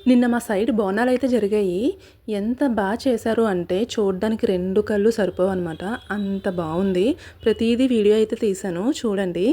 నిన్న మా సైడ్ బోనాలైతే జరిగాయి. ఎంత చేశారు అంటే చూడ్డానికి 2 కళ్ళు సరిపోవనమాట. అంత బావుంది. ప్రతీదీ వీడియో అయితే తీశాను చూడండి.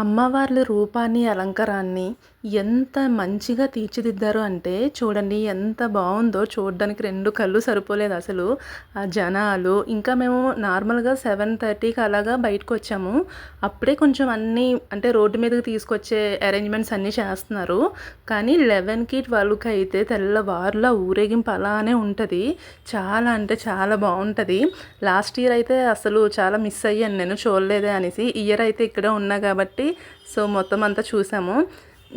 అమ్మవార్ల రూపాన్ని, అలంకారాన్ని ఎంత మంచిగా తీర్చిదిద్దారు అంటే చూడండి ఎంత బావుందో. చూడడానికి 2 కళ్ళు సరిపోలేదు అసలు. ఆ జనాలు ఇంకా మేము నార్మల్‌గా 7:30కి అలాగా బయటకొచ్చాము. అప్పుడే కొంచెం అన్నీ అంటే రోడ్డు మీదకి తీసుకొచ్చే అరేంజ్‌మెంట్స్ అన్నీ చేస్తున్నారు. కానీ 11కి, 12కి అయితే తెల్లవారులా ఊరేగింపు అలానే ఉంటది. చాలా అంటే చాలా బావుంటది. లాస్ట్ ఇయర్ అయితే అసలు చాలా మిస్ అయ్యాను నేను చూడలేదే అనేసి. ఈ ఇయర్ అయితే ఇక్కడే ఉన్నా కాబట్టి సో మొత్తం అంతా చూసాము.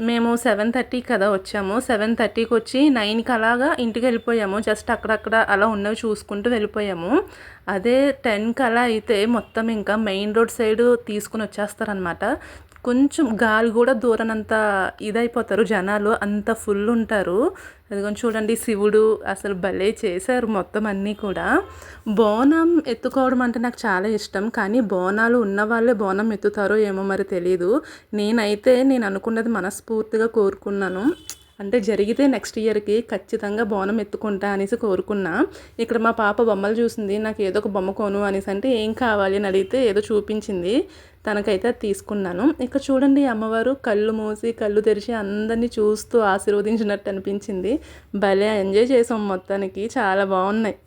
మేము 7:30 కదా వచ్చాము. 7:30కి వచ్చి 9కి అలాగా ఇంటికి వెళ్ళిపోయాము. జస్ట్ అక్కడక్కడ అలా ఉన్నవి చూసుకుంటూ వెళ్ళిపోయాము. అదే 10కి అలా అయితే మొత్తం ఇంకా మెయిన్ రోడ్ సైడ్ తీసుకుని వచ్చేస్తారనమాట. కొంచెం గాలి కూడా దూరనంత ఇదైపోతారు జనాలు, అంత ఫుల్ ఉంటారు. అదిగోండి చూడండి శివుడు అసలు భలే చేశారు మొత్తం అన్నీ కూడా. బోనం ఎత్తుకోవడం అంటే నాకు చాలా ఇష్టం. కానీ బోనాలు ఉన్న వాళ్ళే బోనం ఎత్తుతారో ఏమో మరి తెలీదు. నేను అనుకున్నది మనస్ఫూర్తిగా కోరుకున్నాను. అంటే జరిగితే నెక్స్ట్ ఇయర్‌కి ఖచ్చితంగా బోనం ఎత్తుకుంటా అనేసి కోరుకున్నా. ఇక్కడ మా పాప బొమ్మలు చూసింది. నాకు ఏదో ఒక బొమ్మ కొను అనేసి అంటే ఏం కావాలి అని అడిగితే ఏదో చూపించింది. తనకైతే అది తీసుకున్నాను. ఇక్కడ చూడండి అమ్మవారు కళ్ళు మూసి కళ్ళు తెరిచి అందరినీ చూస్తూ ఆశీర్వదించినట్టు అనిపించింది. భలే ఎంజాయ్ చేసాం మొత్తానికి. చాలా బావున్నాయి.